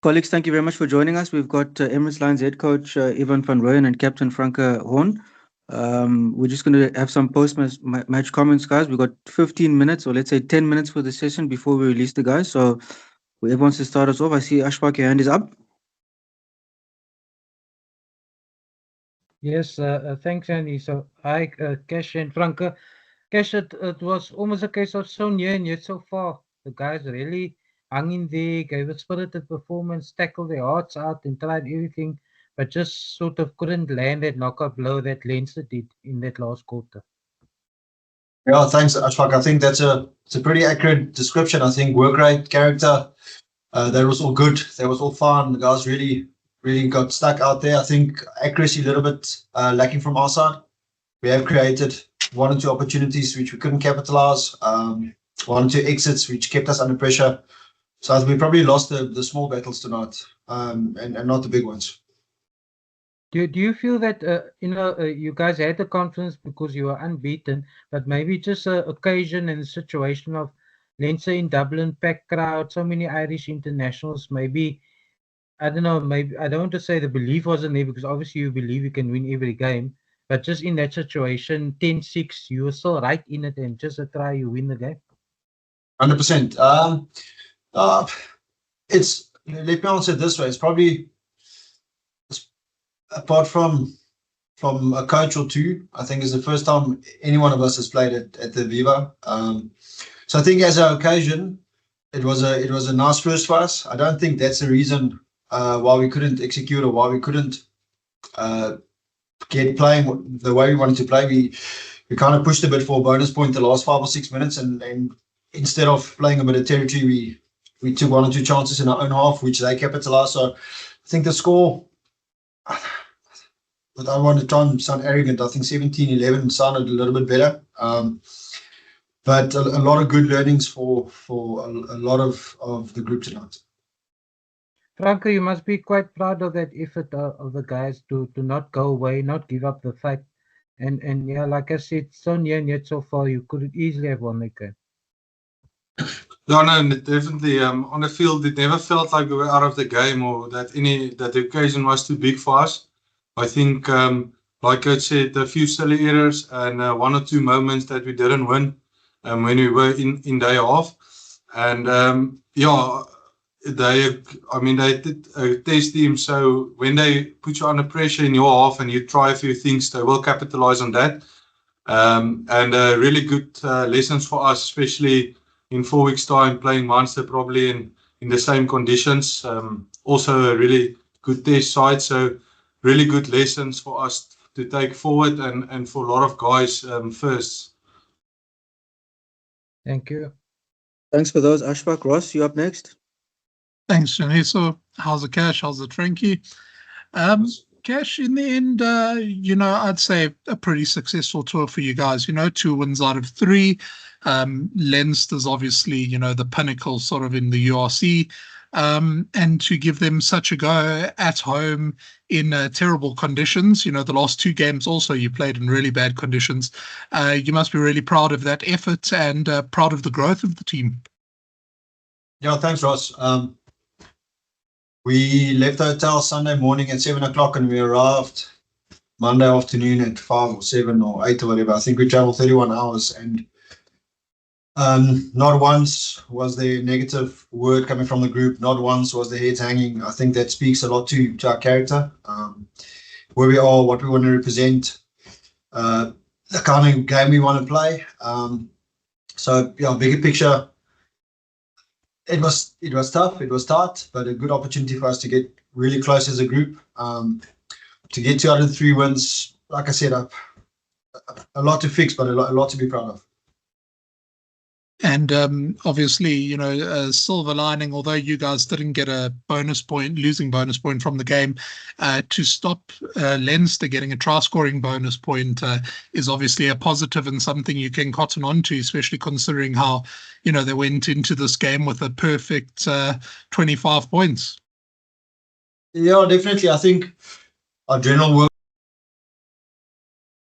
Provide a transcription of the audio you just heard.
Colleagues, thank you very much for joining us. We've got Emirates Lions head coach Ivan van Rooyen and captain Franke Horn. We're just going to have some post-match comments, guys. We've got 15 minutes, or let's say 10 minutes for the session before we release the guys. So whoever wants to start us off, I see Ashfaq, your hand is up. Yes, thanks, Andy. So, hi, Kesh and Franke. Kesh, it was almost a case of so near and yet so far. The guys really hung in there, gave a spirited performance, tackled their hearts out, and tried everything, but just sort of couldn't land that knockout blow that Leinster did in that last quarter. Yeah, thanks, Ashfaq. I think it's a pretty accurate description. I think work rate, character, that was all good. That was all fun. The guys really got stuck out there. I think accuracy a little bit lacking from our side. We have created one or two opportunities which we couldn't capitalize. One or two exits which kept us under pressure. So I think we probably lost the small battles tonight, and not the big ones. Do you feel that you guys had the confidence because you were unbeaten, but maybe just an occasion and a situation of Leinster in Dublin, packed crowd, so many Irish internationals, maybe I don't know, maybe I don't want to say the belief wasn't there because obviously you believe you can win every game, but just in that situation, 10-6, you were still right in it and just a try, you win the game. 100%. It's, let me answer it this way. It's probably, apart from a coach or two, I think it's the first time any one of us has played at the Aviva. So I think as an occasion, it was a nice first for us. I don't think that's the reason why we couldn't execute or why we couldn't get playing the way we wanted to play. We kind of pushed a bit for a bonus point the last 5 or 6 minutes, and instead of playing a bit of territory, we took 1 or 2 chances in our own half, which they capitalized. So I think the score, but I want to try and sound arrogant, I think 17-11 sounded a little bit better. But a lot of good learnings for a lot of the group tonight. Franke, you must be quite proud of that effort of the guys to not go away, not give up the fight. And yeah, like I said, so near and yet so far, you could easily have won the game. Yeah, no, definitely. On the field, it never felt like we were out of the game or that the occasion was too big for us. I think, like I said, a few silly errors and 1 or 2 moments that we didn't win when we were in their half. And yeah, they did a test team. So when they put you under pressure in your half and you try a few things, they will capitalize on that. And really good lessons for us, especially in 4 weeks' time, playing Munster probably in the same conditions. Also a really good test side. So really good lessons for us to take forward and for a lot of guys first. Thank you. Thanks for those, Ashfaq. Ross, you up next. Thanks, Johnny. So how's the Cash? How's the Frankie? Cash, in the end, I'd say a pretty successful tour for you guys. 2 wins out of 3. Leinster's obviously, the pinnacle sort of in the URC. And to give them such a go at home in terrible conditions, the last 2 games also you played in really bad conditions. You must be really proud of that effort and proud of the growth of the team. Yeah, thanks, Ross. We left the hotel Sunday morning at 7 o'clock and we arrived Monday afternoon at 5 or 7 or 8 or whatever. I think we traveled 31 hours and not once was there negative word coming from the group. Not once was the heads hanging. I think that speaks a lot to our character, where we are, what we want to represent, the kind of game we want to play. So yeah, bigger picture, it was tough, it was tight, but a good opportunity for us to get really close as a group, to get 2 out of 3 wins. Like I said, a lot to fix, but a lot to be proud of. And obviously, a silver lining, although you guys didn't get a losing bonus point from the game, to stop Leinster getting a try-scoring bonus point is obviously a positive and something you can cotton on to, especially considering how, they went into this game with a perfect 25 points. Yeah, definitely. I think our general work